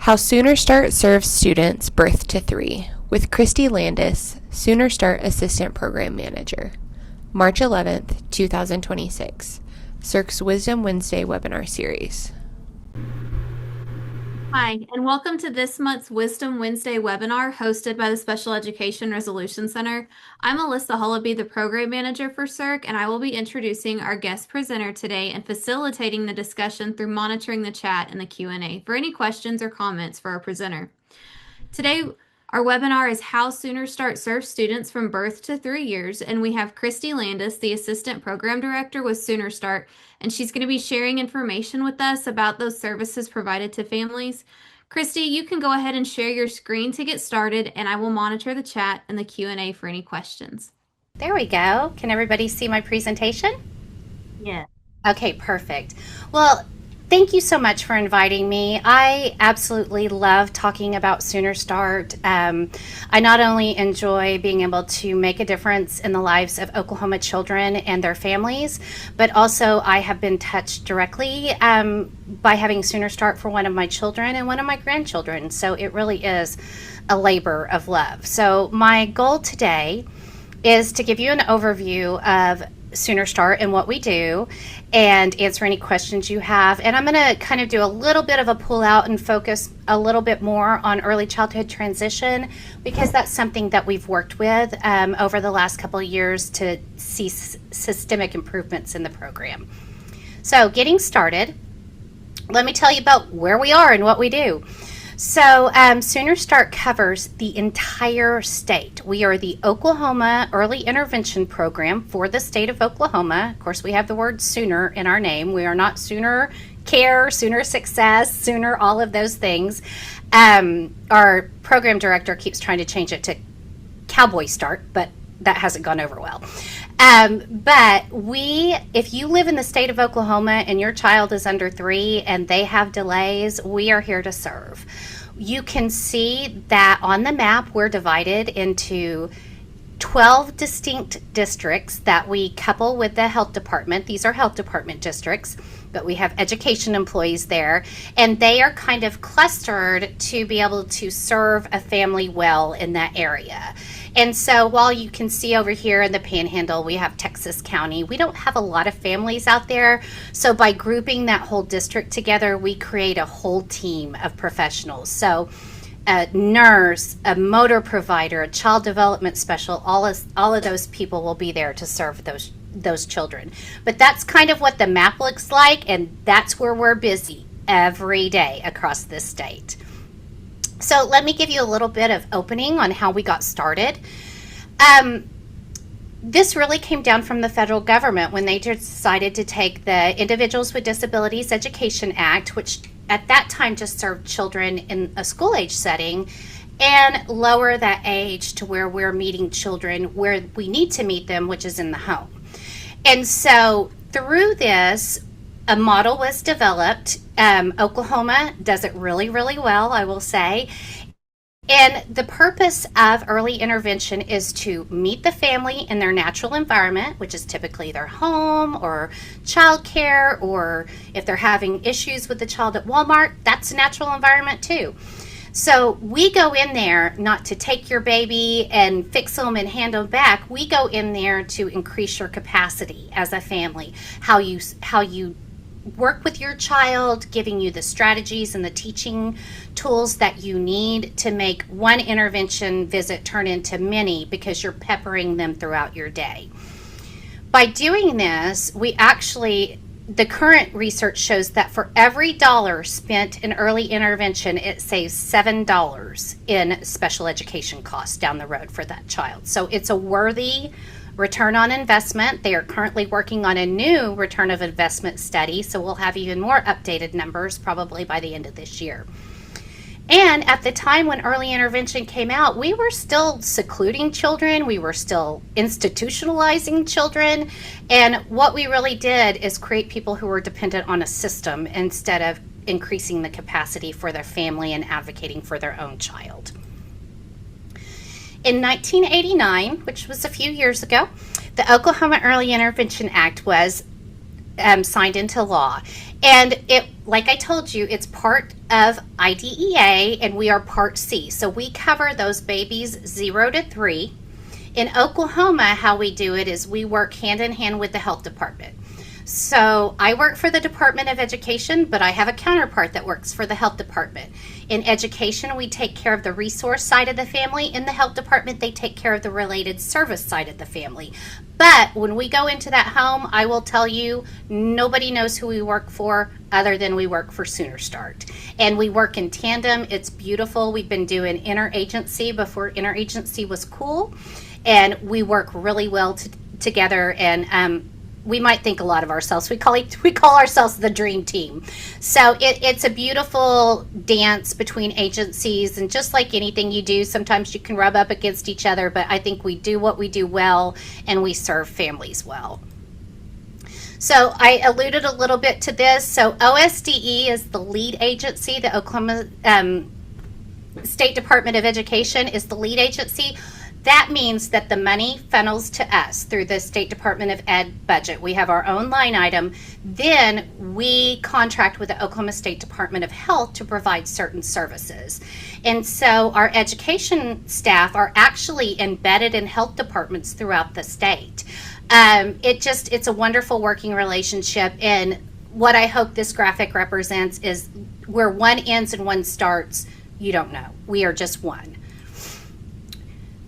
How Sooner Start serves students birth to 3 with Christy Landis, Sooner Start Assistant Program Manager. March 11th, 2026. Cirque's Wisdom Wednesday webinar series. Hi, and welcome to this month's Wisdom Wednesday webinar hosted by the Special Education Resolution Center. I'm Alyssa Hullaby, the Program Manager for Cirque, and I will be introducing our guest presenter today and facilitating the discussion through monitoring the chat and the Q&A for any questions or comments for our presenter. Today, our webinar is How Sooner Start serves students from birth to 3 years, and we have Christy Landis, the Assistant Program Director with Sooner Start, and she's going to be sharing information with us about those services provided to families. Christy, you can go ahead and share your screen to get started, and I will monitor the chat and the Q&A for any questions. There we go. Can everybody see my presentation? Yeah. Okay, perfect. Well, thank you so much for inviting me. I absolutely love talking about Sooner Start. I not only enjoy being able to make a difference in the lives of Oklahoma children and their families, but also I have been touched directly by having Sooner Start for one of my children and one of my grandchildren. So it really is a labor of love. So my goal today is to give you an overview of Sooner Start and what we do and answer any questions you have. And I'm going to kind of do a little bit of a pull out and focus a little bit more on early childhood transition because that's something that we've worked with over the last couple of years to see systemic improvements in the program. So getting started, let me tell you about where we are and what we do. So Sooner Start covers the entire state. We are the Oklahoma Early Intervention Program for the state of Oklahoma. Of course, we have the word Sooner in our name. We are not Sooner Care, Sooner Success, Sooner all of those things. Our program director keeps trying to change it to Cowboy Start, but that hasn't gone over well. But if you live in the state of Oklahoma and your child is under 3 and they have delays, we are here to serve. You can see that on the map, we're divided into 12 distinct districts that we couple with the health department. These are health department districts, but we have education employees there, and they are kind of clustered to be able to serve a family well in that area. And so while you can see over here in the Panhandle, we have Texas County, we don't have a lot of families out there. So by grouping that whole district together, we create a whole team of professionals. So a nurse, a motor provider, a child development special, all of those people will be there to serve those children. But that's kind of what the map looks like, and that's where we're busy every day across this state. So let me give you a little bit of opening on how we got started. This really came down from the federal government when they decided to take the Individuals with Disabilities Education Act, which at that time just served children in a school age setting, and lower that age to where we're meeting children where we need to meet them, which is in the home. And so through this, a model was developed. Oklahoma does it really, really well, I will say. And the purpose of early intervention is to meet the family in their natural environment, which is typically their home or childcare, or if they're having issues with the child at Walmart, that's a natural environment too. So we go in there not to take your baby and fix them and hand them back. We go in there to increase your capacity as a family, how you work with your child, giving you the strategies and the teaching tools that you need to make one intervention visit turn into many because you're peppering them throughout your day. By doing this, the current research shows that for every dollar spent in early intervention, it saves $7 in special education costs down the road for that child. So it's a worthy return on investment. They are currently working on a new return of investment study, so we'll have even more updated numbers probably by the end of this year. And at the time when early intervention came out, we were still secluding children, we were still institutionalizing children, and what we really did is create people who were dependent on a system instead of increasing the capacity for their family and advocating for their own child. In 1989, which was a few years ago, the Oklahoma Early Intervention Act was signed into law. And it, like I told you, it's part of IDEA, and we are Part C. So we cover those babies 0 to 3. In Oklahoma, how we do it is we work hand in hand with the health department. So I work for the Department of Education, but I have a counterpart that works for the health department. In education, we take care of the resource side of the family. In the health department, they take care of the related service side of the family. But when we go into that home, I will tell you, nobody knows who we work for other than we work for Sooner Start. And we work in tandem. It's beautiful. We've been doing interagency before interagency was cool. And we work really well together. And we might think a lot of ourselves. We call ourselves the dream team. So it's a beautiful dance between agencies, and just like anything you do, sometimes you can rub up against each other, but I think we do what we do well, and we serve families well. So I alluded a little bit to this. So OSDE is the lead agency. The Oklahoma State Department of Education is the lead agency. That means that the money funnels to us through the State Department of Ed budget. We have our own line item. Then we contract with the Oklahoma State Department of Health to provide certain services. And so our education staff are actually embedded in health departments throughout the state. It's a wonderful working relationship. And what I hope this graphic represents is where one ends and one starts, you don't know. We are just one.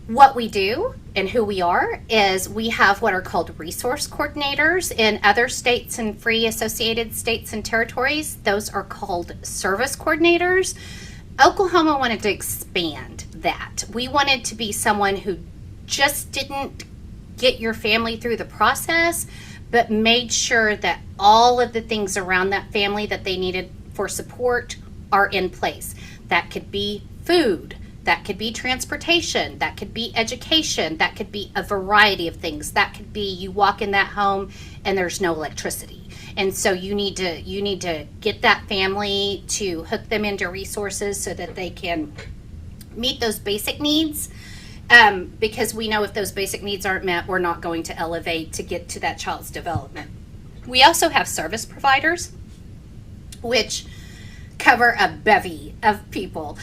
What we do and who we are is we have what are called resource coordinators in other states and free associated states and territories. Those are called service coordinators. Oklahoma wanted to expand that. We wanted to be someone who just didn't get your family through the process, but made sure that all of the things around that family that they needed for support are in place. That could be food. That could be transportation, that could be education, that could be a variety of things. That could be you walk in that home and there's no electricity. And so you need to get that family to hook them into resources so that they can meet those basic needs. Because we know if those basic needs aren't met, we're not going to elevate to get to that child's development. We also have service providers, which cover a bevy of people.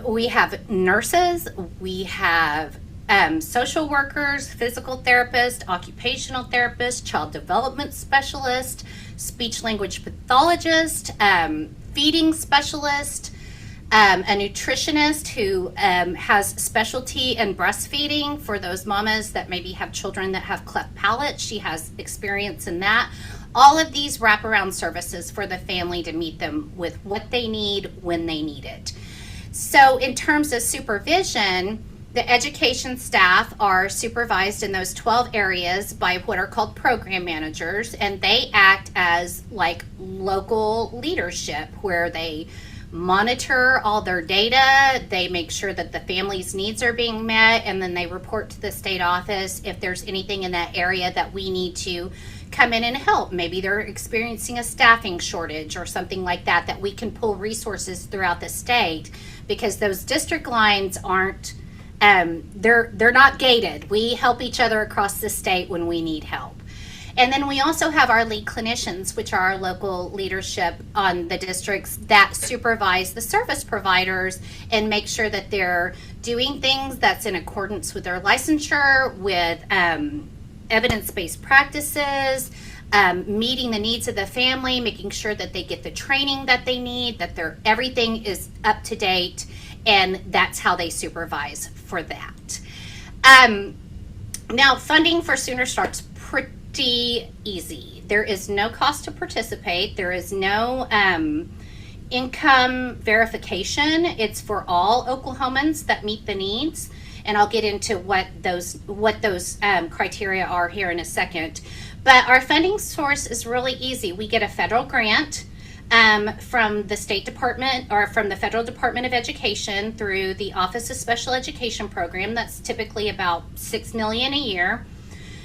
We have nurses, we have social workers, physical therapists, occupational therapists, child development specialist, speech language pathologist, feeding specialist, a nutritionist who has specialty in breastfeeding for those mamas that maybe have children that have cleft palate. She has experience in that. All of these wraparound services for the family to meet them with what they need when they need it. So in terms of supervision, the education staff are supervised in those 12 areas by what are called program managers, and they act as like local leadership where they monitor all their data, they make sure that the family's needs are being met, and then they report to the state office if there's anything in that area that we need to come in and help. Maybe they're experiencing a staffing shortage or something like that, that we can pull resources throughout the state, because those district lines aren't, they're not gated. We help each other across the state when we need help. And then we also have our lead clinicians, which are our local leadership on the districts that supervise the service providers and make sure that they're doing things that's in accordance with their licensure, with evidence-based practices, meeting the needs of the family, making sure that they get the training that they need, that everything is up to date, and that's how they supervise for that. Now, funding for Sooner Start's pretty easy. There is no cost to participate. There is no income verification. It's for all Oklahomans that meet the needs. And I'll get into what those criteria are here in a second. But our funding source is really easy. We get a federal grant from the State Department or from the Federal Department of Education through the Office of Special Education Program. That's typically about $6 million a year.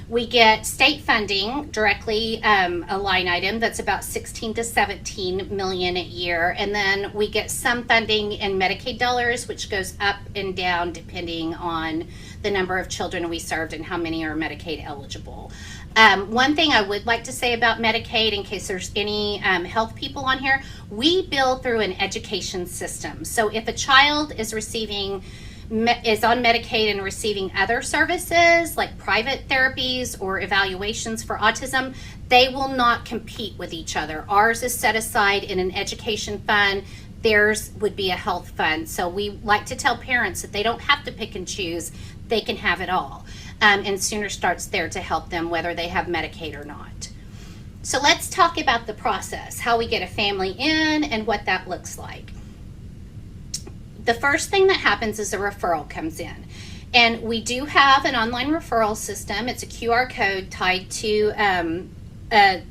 We get state funding directly, a line item that's about 16 to 17 million a year. And then we get some funding in Medicaid dollars, which goes up and down depending on the number of children we served and how many are Medicaid eligible. One thing I would like to say about Medicaid, in case there's any health people on here, we bill through an education system. So if a child is on Medicaid and receiving other services like private therapies or evaluations for autism, they will not compete with each other. Ours is set aside in an education fund. Theirs would be a health fund. So we like to tell parents that they don't have to pick and choose. They can have it all. And Sooner Start's there to help them whether they have Medicaid or not. So let's talk about the process, how we get a family in and what that looks like. The first thing that happens is a referral comes in. And we do have an online referral system. It's a QR code tied to a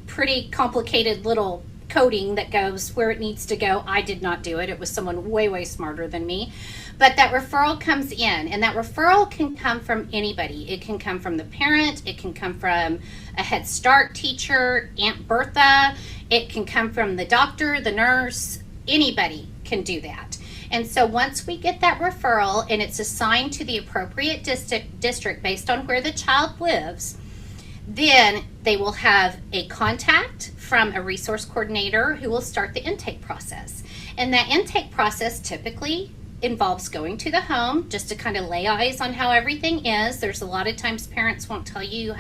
pretty complicated little coding that goes where it needs to go. I did not do it. It was someone way, way smarter than me. But that referral comes in, and that referral can come from anybody. It can come from the parent. It can come from a Head Start teacher, Aunt Bertha. It can come from the doctor, the nurse. Anybody can do that. And so once we get that referral and it's assigned to the appropriate district based on where the child lives, then they will have a contact from a resource coordinator who will start the intake process. And that intake process typically involves going to the home just to kind of lay eyes on how everything is. There's a lot of times parents won't tell you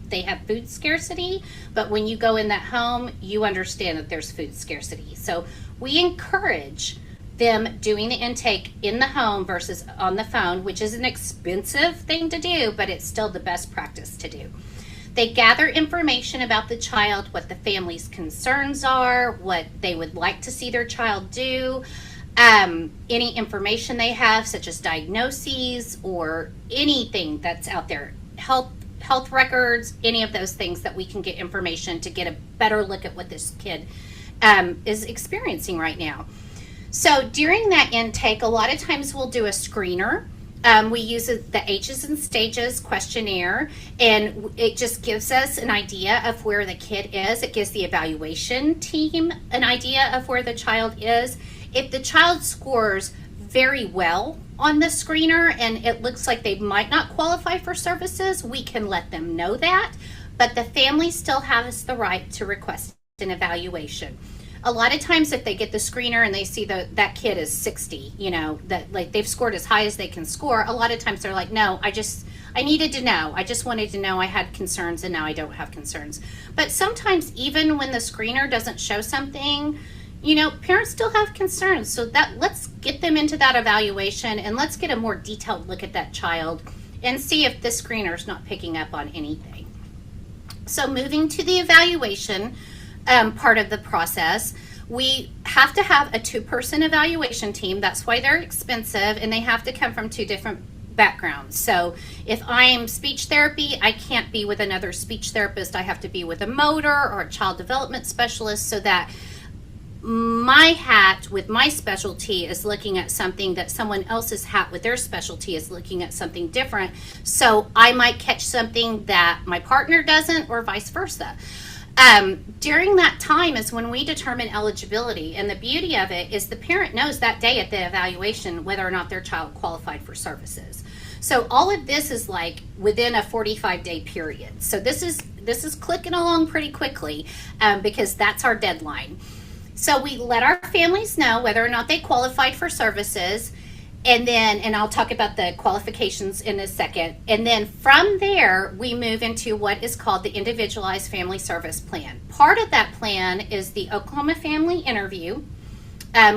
they have food scarcity, but when you go in that home, you understand that there's food scarcity. So we encourage them doing the intake in the home versus on the phone, which is an expensive thing to do, but it's still the best practice to do. They gather information about the child, what the family's concerns are, what they would like to see their child do, any information they have, such as diagnoses or anything that's out there, health records, any of those things that we can get information to get a better look at what this kid is experiencing right now. So during that intake, a lot of times we'll do a screener. We use the H's and Stages questionnaire, and it just gives us an idea of where the kid is. It gives the evaluation team an idea of where the child is. If the child scores very well on the screener and it looks like they might not qualify for services, we can let them know that, but the family still has the right to request an evaluation. A lot of times if they get the screener and they see that kid is 60, that like they've scored as high as they can score, a lot of times they're like, no, I needed to know. I just wanted to know I had concerns and now I don't have concerns. But sometimes even when the screener doesn't show something, parents still have concerns. So let's get them into that evaluation and let's get a more detailed look at that child and see if the screener's not picking up on anything. So moving to the evaluation, part of the process, we have to have a 2-person evaluation team. That's why they're expensive, and they have to come from 2 different backgrounds. So if I'm speech therapy, I can't be with another speech therapist. I have to be with a motor or a child development specialist, so that my hat with my specialty is looking at something that someone else's hat with their specialty is looking at something different. So I might catch something that my partner doesn't, or vice versa. During that time is when we determine eligibility, and the beauty of it is the parent knows that day at the evaluation whether or not their child qualified for services. So all of this is like within a 45-day period. So this is clicking along pretty quickly because that's our deadline. So we let our families know whether or not they qualified for services. And I'll talk about the qualifications in a second. And then from there, we move into what is called the Individualized Family Service Plan. Part of that plan is the Oklahoma Family Interview,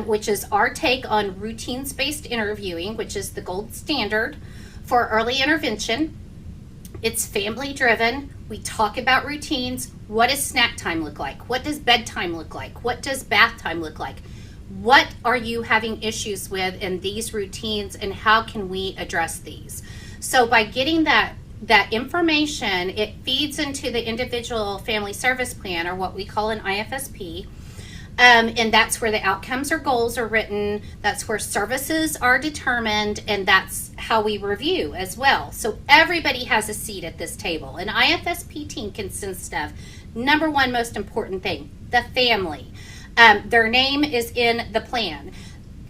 which is our take on routines-based interviewing, which is the gold standard for early intervention. It's family-driven. We talk about routines. What does snack time look like? What does bedtime look like? What does bath time look like? What are you having issues with in these routines, and how can we address these? So by getting that information, it feeds into the Individual Family Service Plan, or what we call an IFSP. And that's where the outcomes or goals are written. That's where services are determined, and that's how we review as well. So everybody has a seat at this table. An IFSP team consists of, number one most important thing, the family. Their name is in the plan.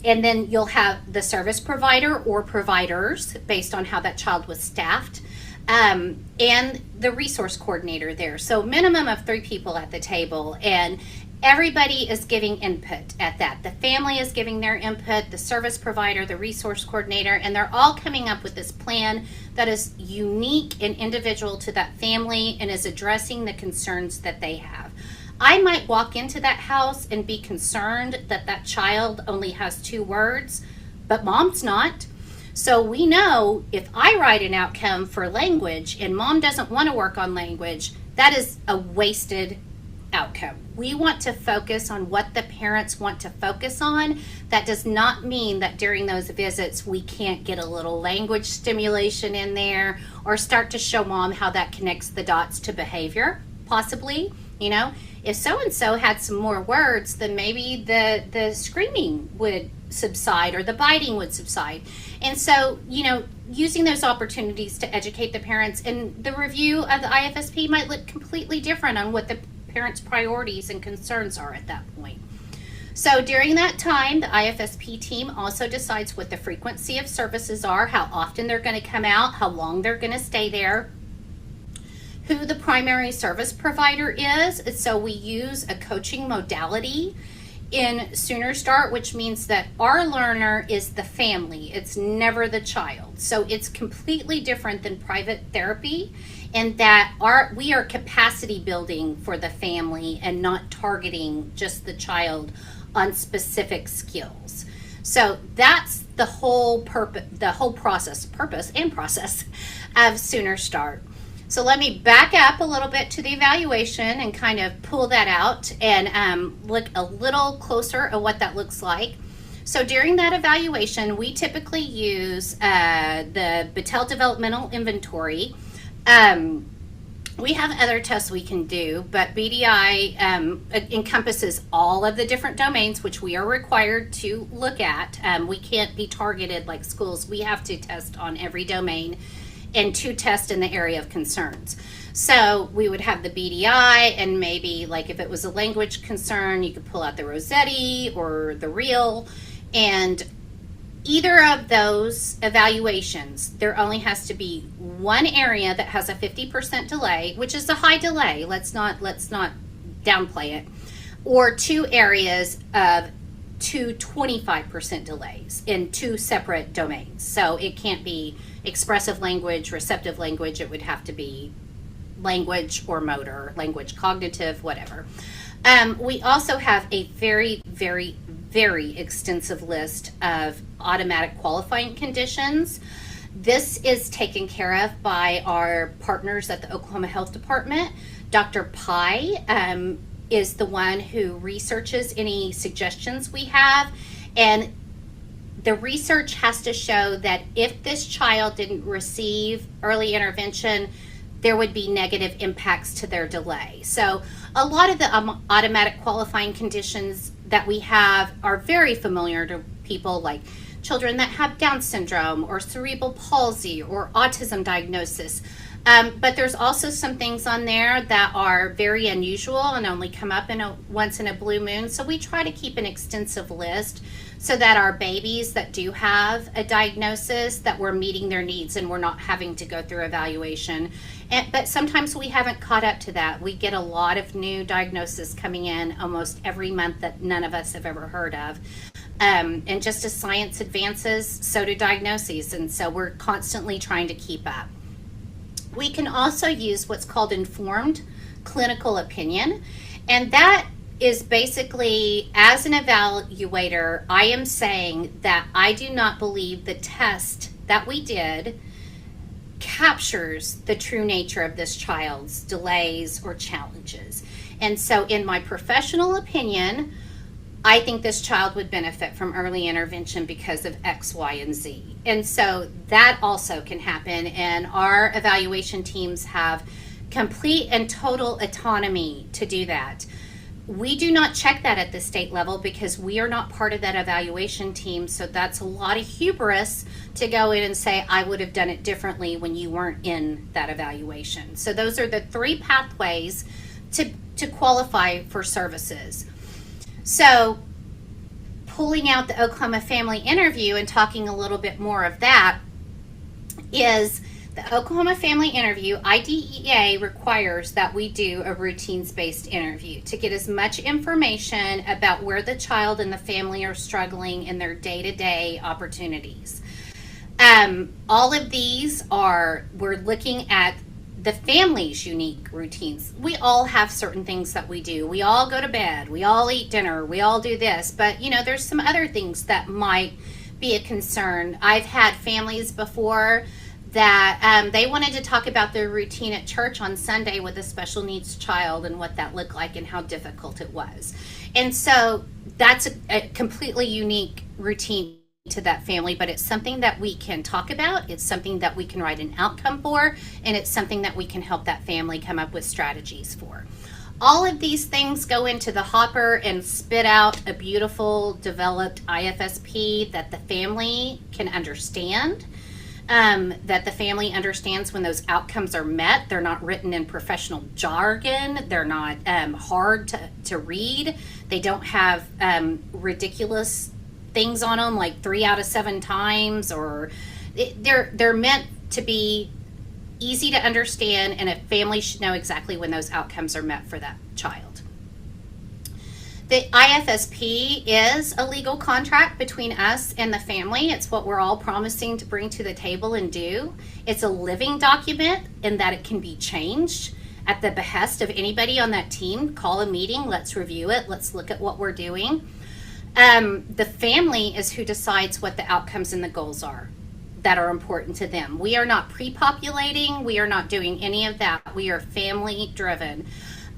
And then you'll have the service provider or providers based on how that child was staffed. and the resource coordinator there. So minimum of 3 people at the table, and everybody is giving input at that. The family is giving their input, the service provider, the resource coordinator, and they're all coming up with this plan that is unique and individual to that family and is addressing the concerns that they have. I might walk into that house and be concerned that that child only has 2 words, but mom's not. So we know if I write an outcome for language and mom doesn't want to work on language, that is a wasted outcome. We want to focus on what the parents want to focus on. That does not mean that during those visits we can't get a little language stimulation in there or start to show mom how that connects the dots to behavior, possibly. You know, if so-and-so had some more words, then maybe the screaming would subside or the biting would subside. And so, you know, using those opportunities to educate the parents, and the review of the IFSP might look completely different on what the parents' priorities and concerns are at that point. So during that time, the IFSP team also decides what the frequency of services are, how often they're going to come out, how long they're going to stay there, who the primary service provider is. So we use a coaching modality in Sooner Start, which means that our learner is the family. It's never the child. So it's completely different than private therapy in that we are capacity building for the family and not targeting just the child on specific skills. So that's the whole purpose of Sooner Start. So let me back up a little bit to the evaluation and kind of pull that out and look a little closer at what that looks like. So during that evaluation, we typically use the Battelle Developmental Inventory. We have other tests we can do, but BDI encompasses all of the different domains which we are required to look at. We can't be targeted like schools. We have to test on every domain and 2 tests in the area of concerns. So we would have the BDI, and maybe like if it was a language concern, you could pull out the Rossetti or the REAL, and either of those evaluations, there only has to be one area that has a 50% delay, which is a high delay. Let's not downplay it, or 2 areas of 25% delays in 2 separate domains. So it can't be expressive language, receptive language. It would have to be language or motor, language cognitive, whatever. We also have a very, very, very extensive list of automatic qualifying conditions. This is taken care of by our partners at the Oklahoma Health Department. Dr. Pai is the one who researches any suggestions we have, and the research has to show that if this child didn't receive early intervention, there would be negative impacts to their delay. So a lot of the automatic qualifying conditions that we have are very familiar to people, like children that have Down syndrome or cerebral palsy or autism diagnosis. But there's also some things on there that are very unusual and only come up once in a blue moon. So we try to keep an extensive list so that our babies that do have a diagnosis, that we're meeting their needs and we're not having to go through evaluation. But sometimes we haven't caught up to that. We get a lot of new diagnoses coming in almost every month that none of us have ever heard of. And just as science advances, so do diagnoses. And so we're constantly trying to keep up. We can also use what's called informed clinical opinion. And that is basically, as an evaluator, I am saying that I do not believe the test that we did captures the true nature of this child's delays or challenges. And so in my professional opinion, I think this child would benefit from early intervention because of X, Y, and Z. And so that also can happen, and our evaluation teams have complete and total autonomy to do that. We do not check that at the state level because we are not part of that evaluation team, so that's a lot of hubris to go in and say, I would have done it differently when you weren't in that evaluation. So those are the 3 pathways to qualify for services. So pulling out the Oklahoma Family Interview and talking a little bit more of that is The Oklahoma Family Interview, IDEA, requires that we do a routines-based interview to get as much information about where the child and the family are struggling in their day-to-day opportunities. All of these we're looking at the family's unique routines. We all have certain things that we do. We all go to bed, we all eat dinner, we all do this, but there's some other things that might be a concern. I've had families before that they wanted to talk about their routine at church on Sunday with a special needs child and what that looked like and how difficult it was. And so that's a completely unique routine to that family, but it's something that we can talk about. It's something that we can write an outcome for, and it's something that we can help that family come up with strategies for. All of these things go into the hopper and spit out a beautiful, developed IFSP that the family can understand. That the family understands when those outcomes are met. They're not written in professional jargon. They're not hard to read. They don't have ridiculous things on them like 3 out of 7 times, or they're meant to be easy to understand, and a family should know exactly when those outcomes are met for that child. The IFSP is a legal contract between us and the family. It's what we're all promising to bring to the table and do. It's a living document in that it can be changed at the behest of anybody on that team. Call a meeting, let's review it, let's look at what we're doing. The family is who decides what the outcomes and the goals are that are important to them. We are not pre-populating, we are not doing any of that. We are family driven.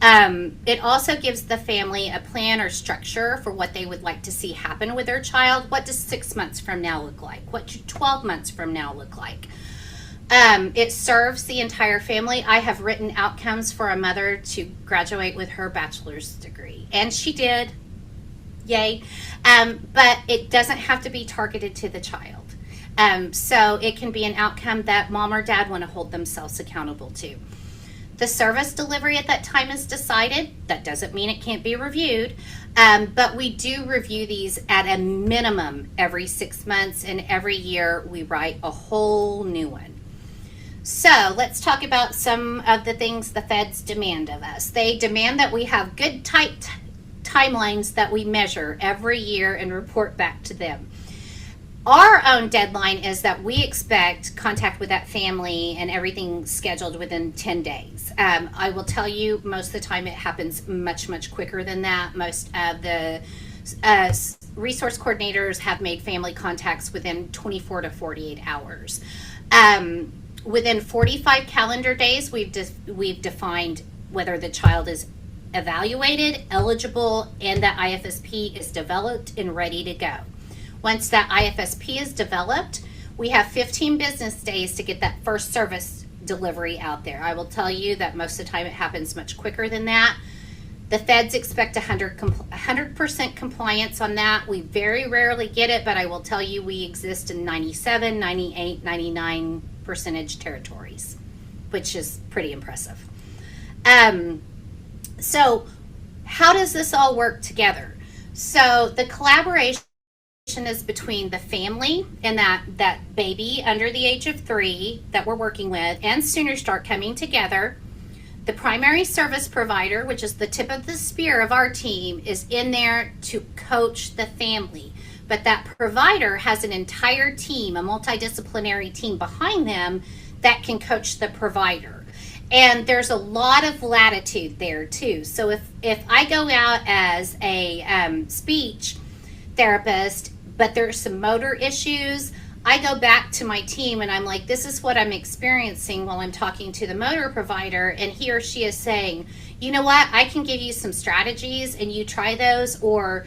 It also gives the family a plan or structure for what they would like to see happen with their child. What does 6 months from now look like? What should 12 months from now look like? It serves the entire family. I have written outcomes for a mother to graduate with her bachelor's degree, and she did. Yay. But it doesn't have to be targeted to the child. So it can be an outcome that mom or dad want to hold themselves accountable to. The service delivery at that time is decided. That doesn't mean it can't be reviewed, but we do review these at a minimum every 6 months, and every year we write a whole new one. So let's talk about some of the things the feds demand of us. They demand that we have good, tight timelines that we measure every year and report back to them. Our own deadline is that we expect contact with that family and everything scheduled within 10 days. I will tell you, most of the time it happens much, much quicker than that. Most of the resource coordinators have made family contacts within 24 to 48 hours. Within 45 calendar days, we've defined whether the child is evaluated, eligible, and that IFSP is developed and ready to go. Once that IFSP is developed, we have 15 business days to get that first service delivery out there. I will tell you that most of the time it happens much quicker than that. The feds expect 100% compliance on that. We very rarely get it, but I will tell you we exist in 97, 98, 99% territories, which is pretty impressive. So how does this all work together? So the collaboration is between the family and that baby under the age of 3 that we're working with, and Sooner Start coming together. The primary service provider, which is the tip of the spear of our team, is in there to coach the family. But that provider has an entire team, a multidisciplinary team behind them that can coach the provider. And there's a lot of latitude there too. So if I go out as a speech therapist, but there's some motor issues, I go back to my team and I'm like, this is what I'm experiencing while I'm talking to the motor provider, and he or she is saying, you know what, I can give you some strategies and you try those, or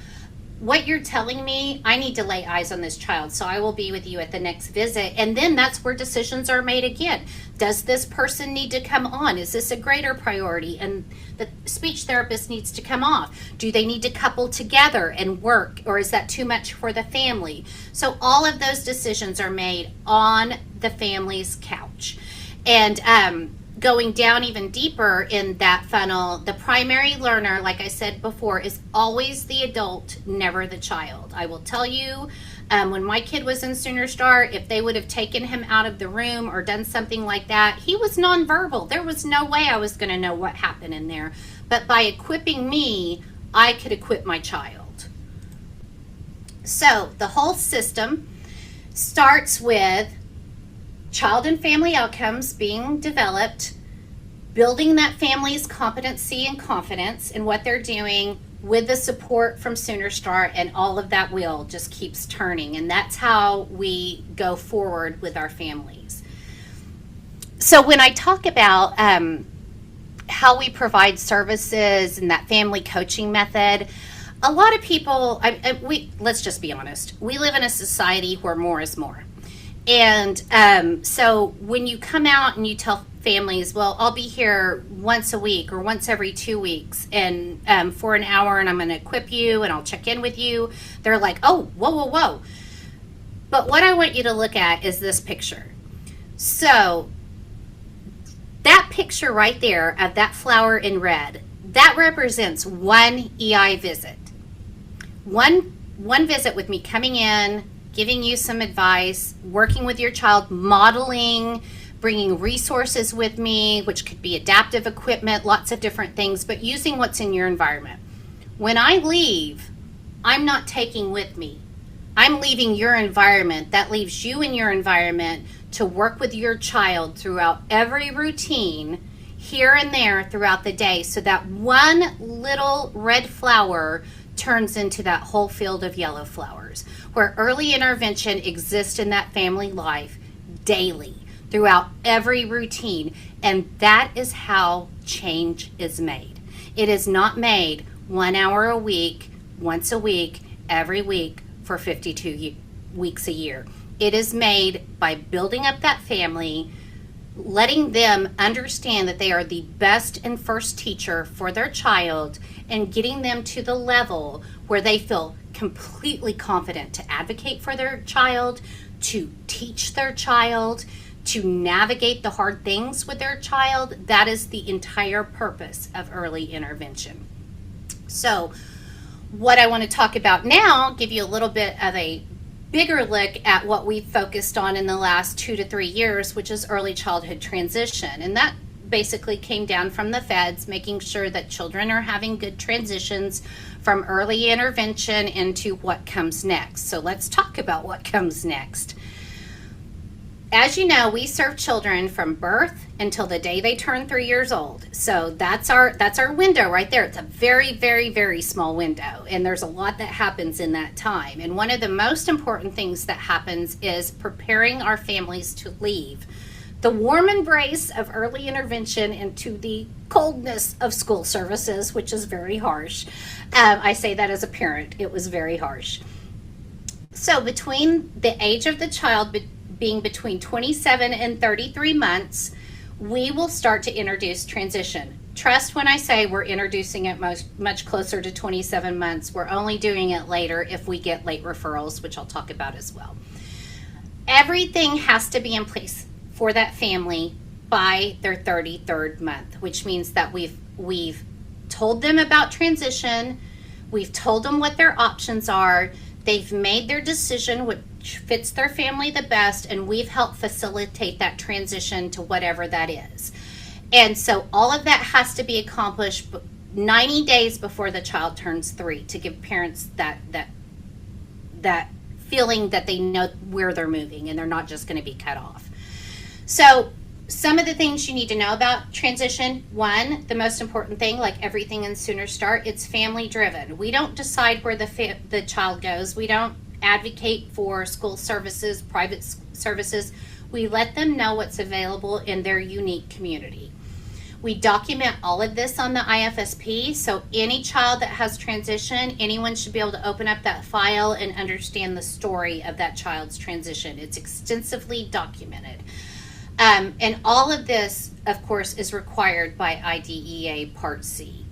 what you're telling me, I need to lay eyes on this child, so I will be with you at the next visit. And then that's where decisions are made again. Does this person need to come on? Is this a greater priority? And the speech therapist needs to come off. Do they need to couple together and work, or is that too much for the family? So all of those decisions are made on the family's couch. And going down even deeper in that funnel, the primary learner, like I said before, is always the adult, never the child. I will tell you, when my kid was in Sooner Start, if they would have taken him out of the room or done something like that, he was nonverbal. There was no way I was going to know what happened in there. But by equipping me, I could equip my child. So the whole system starts with child and family outcomes being developed, building that family's competency and confidence in what they're doing with the support from Sooner Start, and all of that wheel just keeps turning. And that's how we go forward with our families. So when I talk about how we provide services and that family coaching method, a lot of people, let's just be honest, we live in a society where more is more. And so when you come out and you tell families, well, I'll be here once a week or once every 2 weeks and for an hour, and I'm going to equip you and I'll check in with you, they're like, oh, whoa, whoa, whoa. But what I want you to look at is this picture. So that picture right there of that flower in red, that represents one EI visit. One visit with me coming in, giving you some advice, working with your child, modeling, bringing resources with me, which could be adaptive equipment, lots of different things, but using what's in your environment. When I leave, I'm not taking with me. I'm leaving your environment. That leaves you in your environment to work with your child throughout every routine, here and there throughout the day, so that one little red flower turns into that whole field of yellow flowers, where early intervention exists in that family life daily throughout every routine. And that is how change is made. It is not made 1 hour a week, once a week, every week for 52 weeks a year. It is made by building up that family, letting them understand that they are the best and first teacher for their child, and getting them to the level where they feel completely confident to advocate for their child, to teach their child, to navigate the hard things with their child. That is the entire purpose of early intervention. So what I want to talk about now, give you a little bit of a bigger look at what we've focused on in the last 2 to 3 years, which is early childhood transition. And that basically came down from the feds, making sure that children are having good transitions from early intervention into what comes next. So let's talk about what comes next. As you know, we serve children from birth until the day they turn 3 years old. So that's our window right there. It's a very, very, very small window, and there's a lot that happens in that time. And one of the most important things that happens is preparing our families to leave the warm embrace of early intervention into the coldness of school services, which is very harsh. I say that as a parent. It was very harsh. So between the age of the child being between 27 and 33 months, we will start to introduce transition. Trust when I say we're introducing it much closer to 27 months. We're only doing it later if we get late referrals, which I'll talk about as well. Everything has to be in place for that family by their 33rd month, which means that we've told them about transition, we've told them what their options are, they've made their decision which fits their family the best, and we've helped facilitate that transition to whatever that is. And so all of that has to be accomplished 90 days before the child turns 3, to give parents that feeling that they know where they're moving and they're not just going to be cut off. So some of the things you need to know about transition: 1, the most important thing, like everything in Sooner Start, it's family driven. We don't decide where the child goes. We don't advocate for school services, private services. We let them know what's available in their unique community. We document all of this on the IFSP, so any child that has transition, anyone should be able to open up that file and understand the story of that child's transition. It's extensively documented. And all of this, of course, is required by IDEA Part C.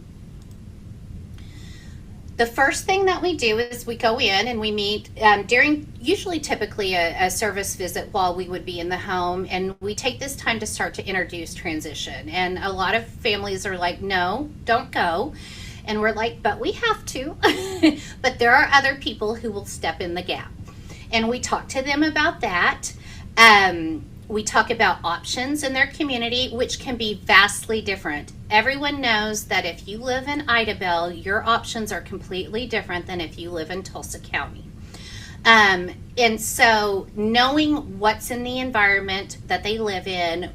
the first thing that we do is we go in and we meet during usually typically a service visit while we would be in the home, and we take this time to start to introduce transition. And a lot of families are like, no, don't go. And we're like, but we have to. But there are other people who will step in the gap. And we talk to them about that. We talk about options in their community, which can be vastly different. Everyone knows that if you live in Idabel, your options are completely different than if you live in Tulsa County. And so knowing what's in the environment that they live in,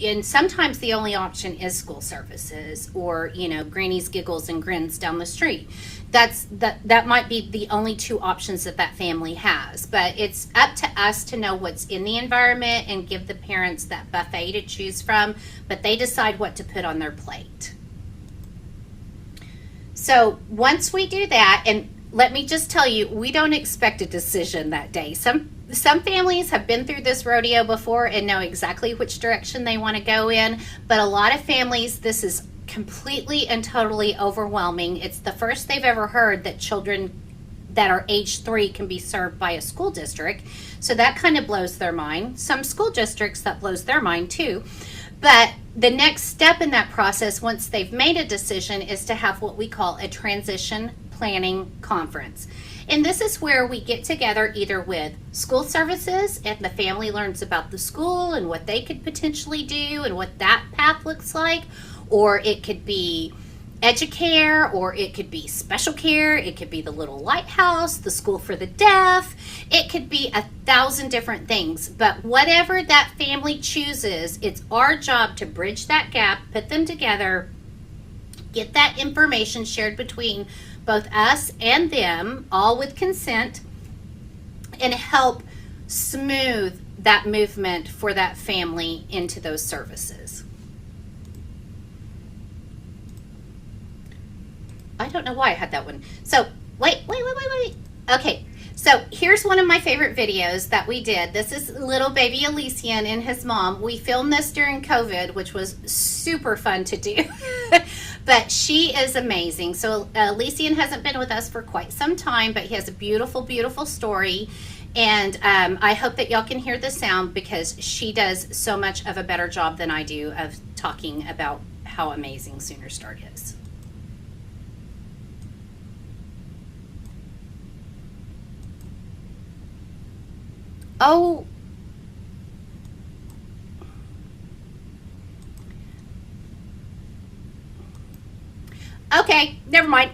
and sometimes the only option is school services or, Granny's Giggles and Grins down the street. That might be the only two options that family has, but it's up to us to know what's in the environment and give the parents that buffet to choose from, but they decide what to put on their plate. So once we do that, and let me just tell you, we don't expect a decision that day. Some families have been through this rodeo before and know exactly which direction they want to go in, but a lot of families, this is completely and totally overwhelming. It's the first they've ever heard that children that are age 3 can be served by a school district. So that kind of blows their mind. Some school districts, that blows their mind too. But the next step in that process, once they've made a decision, is to have what we call a transition planning conference. And this is where we get together either with school services and the family learns about the school and what they could potentially do and what that path looks like, or it could be Educare, or it could be special care, it could be the Little Lighthouse, the School for the Deaf, it could be 1,000 different things. But whatever that family chooses, it's our job to bridge that gap, put them together, get that information shared between both us and them, all with consent, and help smooth that movement for that family into those services. I don't know why I had that one. So, wait. Okay, so here's one of my favorite videos that we did. This is little baby Elysian and his mom. We filmed this during COVID, which was super fun to do. But she is amazing. So Elysian hasn't been with us for quite some time, but he has a beautiful, beautiful story. And I hope that y'all can hear the sound, because she does so much of a better job than I do of talking about how amazing Sooner Start is. Oh, okay, never mind.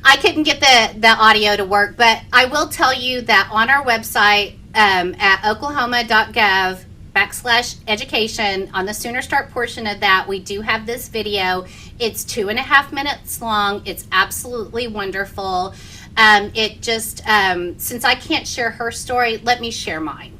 I couldn't get the audio to work, but I will tell you that on our website at oklahoma.gov/education, on the Sooner Start portion of that, we do have this video. It's 2.5 minutes long. It's absolutely wonderful. It just, since I can't share her story, let me share mine.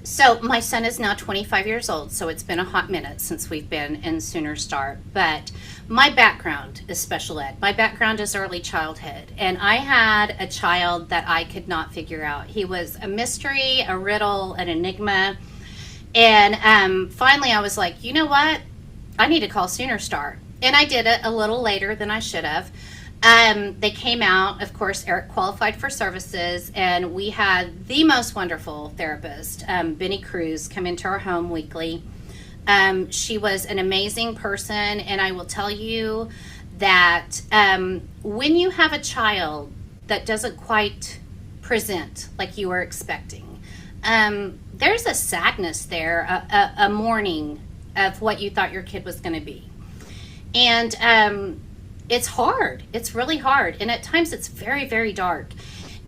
So my son is now 25 years old, so it's been a hot minute since we've been in Sooner Start. But my background is special ed. My background is early childhood. And I had a child that I could not figure out. He was a mystery, a riddle, an enigma. And finally I was like, you know what? I need to call Sooner Start. And I did it a little later than I should have. They came out, of course, Eric qualified for services, and we had the most wonderful therapist, Benny Cruz, come into our home weekly. She was an amazing person, and I will tell you that when you have a child that doesn't quite present like you were expecting, there's a sadness there, a mourning of what you thought your kid was going to be. And it's hard. It's really hard. And at times it's very, very dark.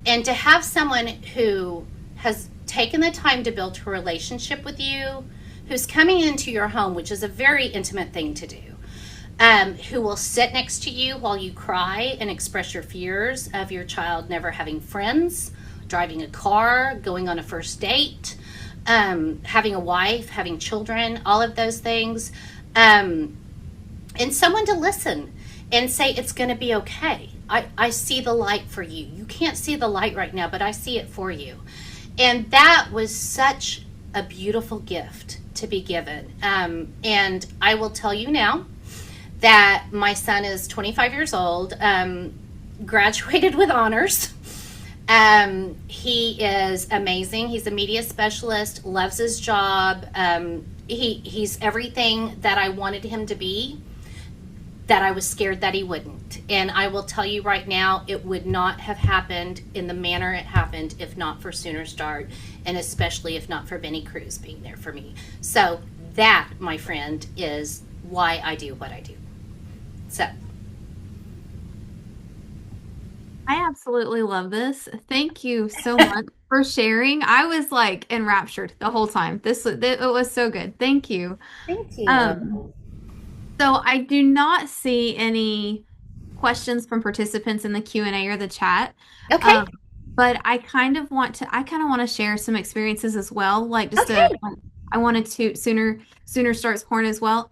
And to have someone who has taken the time to build a relationship with you, who's coming into your home, which is a very intimate thing to do, who will sit next to you while you cry and express your fears of your child never having friends, driving a car, going on a first date, having a wife, having children, all of those things. And someone to listen and say, it's going to be okay. I see the light for you. You can't see the light right now, but I see it for you. And that was such a beautiful gift to be given. And I will tell you now that my son is 25 years old, graduated with honors. He is amazing. He's a media specialist, loves his job. He's everything that I wanted him to be, that I was scared that he wouldn't. And I will tell you right now, it would not have happened in the manner it happened if not for Sooner Start, and especially if not for Benny Cruz being there for me. So that, my friend, is why I do what I do. So I absolutely love this. Thank you so much for sharing. I was like enraptured the whole time. It was so good. Thank you. thank you. So I do not see any questions from participants in the Q&A or the chat. Okay. But I kind of want to share some experiences as well. Like just Okay. I wanted to Sooner Starts horn as well.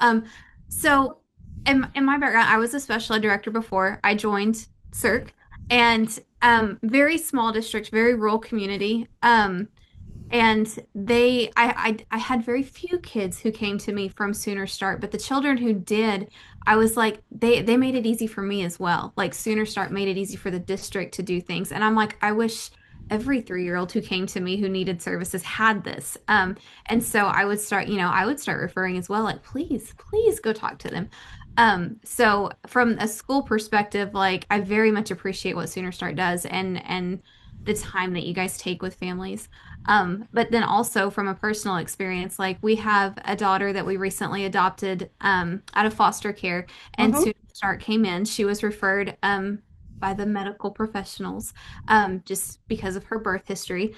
So in my background, I was a special ed director before I joined Cirque, and very small district, very rural community. And I had very few kids who came to me from Sooner Start, but the children who did, I was like, they made it easy for me as well. Like Sooner Start made it easy for the district to do things. And I'm like, I wish every 3-year-old who came to me who needed services had this. And so I would start referring as well, like, please go talk to them. So from a school perspective, like I very much appreciate what Sooner Start does and the time that you guys take with families. But then also from a personal experience, like we have a daughter that we recently adopted out of foster care, and Sooner Start came in. She was referred by the medical professionals just because of her birth history.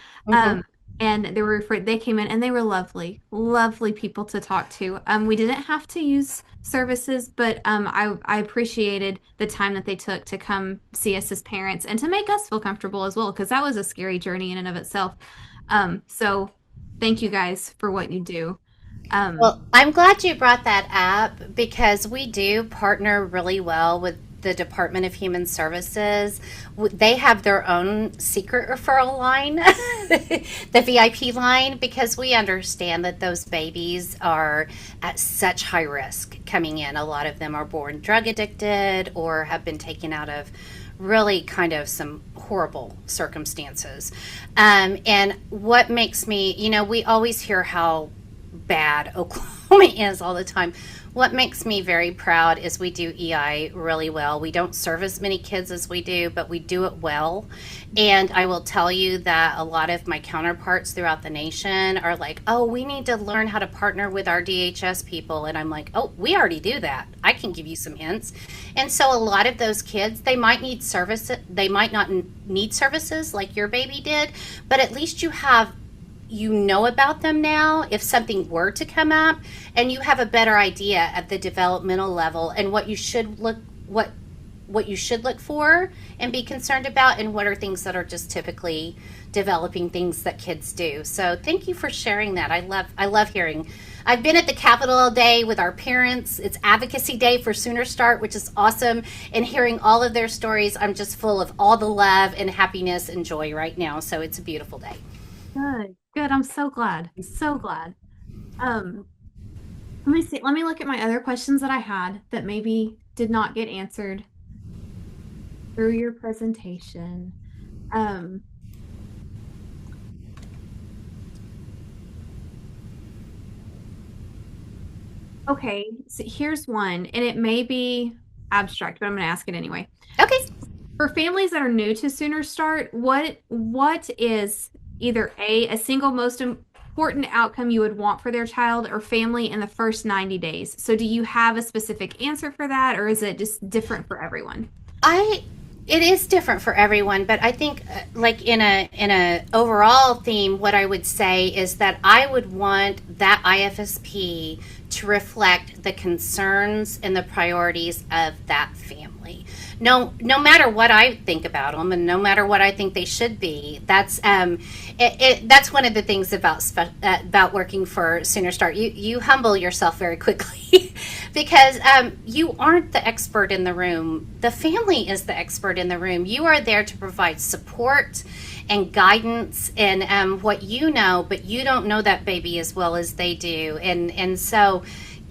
And they came in and they were lovely people to talk to. We didn't have to use services, but I appreciated the time that they took to come see us as parents and to make us feel comfortable as well, because that was a scary journey in and of itself. So thank you guys for what you do. Well, I'm glad you brought that up, because we do partner really well with the Department of Human Services. They have their own secret referral line, the VIP line, because we understand that those babies are at such high risk coming in. A lot of them are born drug addicted or have been taken out of really kind of some horrible circumstances. And what makes me, we always hear how bad Oklahoma is all the time. What makes me very proud is we do EI really well. We don't serve as many kids as we do, but we do it well. And I will tell you that a lot of my counterparts throughout the nation are like, oh, we need to learn how to partner with our DHS people. And I'm like, oh, we already do that. I can give you some hints. And so a lot of those kids, they might need service. They might not need services like your baby did, but at least you know about them now if something were to come up, and you have a better idea at the developmental level and what you should look for and be concerned about, and what are things that are just typically developing things that kids do. So thank you for sharing that. I love hearing. I've been at the Capitol all day with our parents. It's Advocacy Day for Sooner Start, which is awesome. And hearing all of their stories, I'm just full of all the love and happiness and joy right now. So it's a beautiful day. Good. I'm so glad. Let me see. Let me look at my other questions that I had that maybe did not get answered through your presentation. Okay, so here's one, and it may be abstract, but I'm going to ask it anyway. Okay. For families that are new to Sooner Start, what is either a single most important outcome you would want for their child or family in the first 90 days? So do you have a specific answer for that, or is it just different for everyone? It is different for everyone, but I think like in a overall theme, what I would say is that I would want that IFSP to reflect the concerns and the priorities of that family. No matter what I think about them, and no matter what I think they should be, that's that's one of the things about working for Sooner Start. You humble yourself very quickly because you aren't the expert in the room. The family is the expert in the room. You are there to provide support and guidance and what you know, but you don't know that baby as well as they do, and so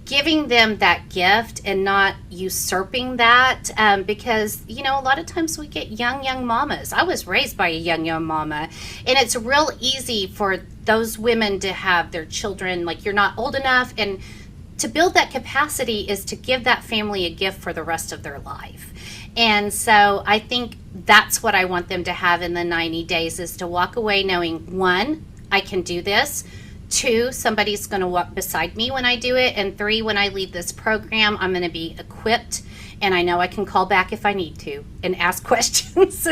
giving them that gift and not usurping that, because a lot of times we get young mamas. I was raised by a young mama, and it's real easy for those women to have their children like, you're not old enough, and to build that capacity is to give that family a gift for the rest of their life. And so I think that's what I want them to have in the 90 days, is to walk away knowing, one, I can do this. 2, somebody's going to walk beside me when I do it. And 3, when I leave this program, I'm going to be equipped, and I know I can call back if I need to and ask questions.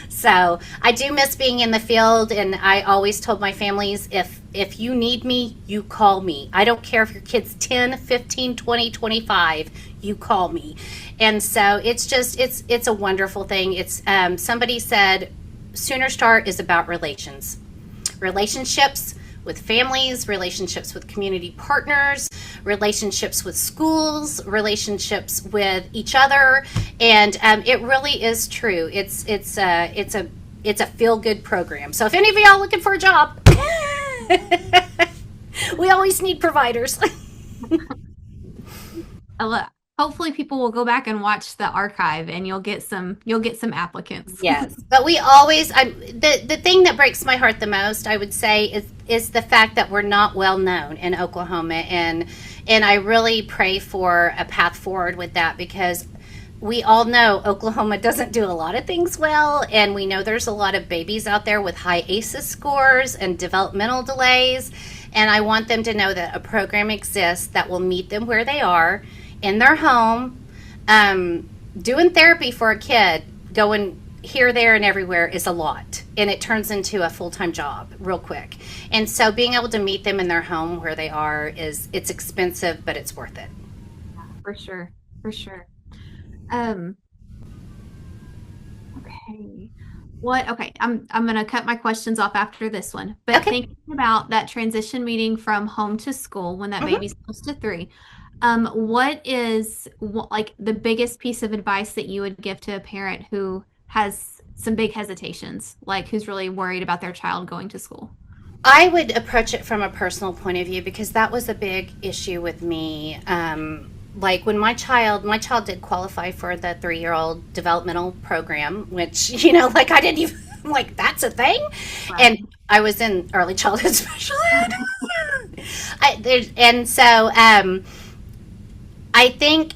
So I do miss being in the field, and I always told my families, if you need me, you call me. I don't care if your kid's 10, 15, 20, 25, you call me. And so it's a wonderful thing. It's somebody said Sooner Start is about relationships with families, relationships with community partners, relationships with schools, relationships with each other, and it really is true. It's a feel-good program. So if any of y'all looking for a job, we always need providers. Hopefully people will go back and watch the archive, and you'll get some applicants. Yes, but we always, the thing that breaks my heart the most, I would say, is the fact that we're not well known in Oklahoma, and I really pray for a path forward with that, because we all know Oklahoma doesn't do a lot of things well, and we know there's a lot of babies out there with high ACEs scores and developmental delays, and I want them to know that a program exists that will meet them where they are in their home. Doing therapy for a kid, going here, there, and everywhere is a lot, and it turns into a full-time job real quick. And so being able to meet them in their home where they are it's expensive, but it's worth it. For sure. Okay. I'm gonna cut my questions off after this one. But Okay. Thinking about that transition meeting from home to school when that baby's close to 3, what is like the biggest piece of advice that you would give to a parent who has some big hesitations, like who's really worried about their child going to school? I would approach it from a personal point of view, because that was a big issue with me. Like when my child did qualify for the 3-year-old developmental program, which, like I didn't even, I'm like, that's a thing. Right. And I was in early childhood special ed. I think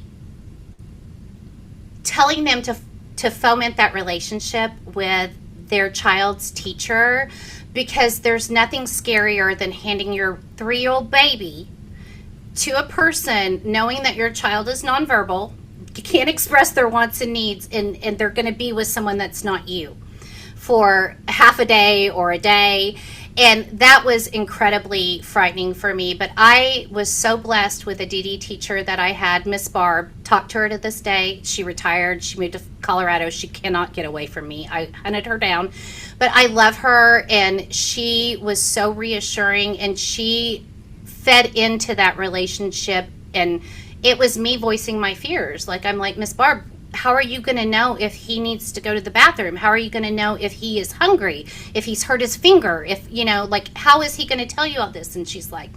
telling them to foment that relationship with their child's teacher, because there's nothing scarier than handing your 3-year-old baby to a person knowing that your child is nonverbal, can't express their wants and needs, and they're going to be with someone that's not you for half a day or a day. And that was incredibly frightening for me. But I was so blessed with a DD teacher that I had, Miss Barb. Talked to her to this day. She retired. She moved to Colorado. She cannot get away from me. I hunted her down. But I love her, and she was so reassuring, and she fed into that relationship. And it was me voicing my fears. Like, I'm like, Miss Barb, how are you going to know if he needs to go to the bathroom? How are you going to know if he is hungry, if he's hurt his finger, if, how is he going to tell you all this? And she's like,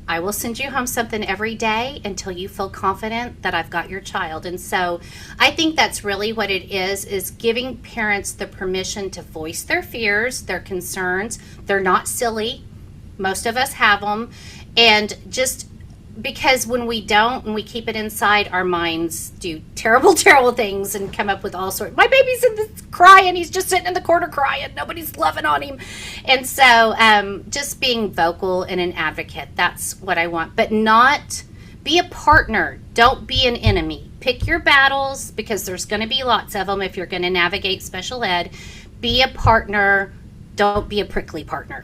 I will send you home something every day until you feel confident that I've got your child. And so I think that's really what it is giving parents the permission to voice their fears, their concerns. They're not silly. Most of us have them. And just because when we don't, and we keep it inside, our minds do terrible things and come up with all sorts. My baby's in this crying. He's just sitting in the corner crying. Nobody's loving on him. And so just being vocal and an advocate, that's what I want. But not be a partner. Don't be an enemy. Pick your battles, because there's going to be lots of them if you're going to navigate special ed. Be a partner. Don't be a prickly partner.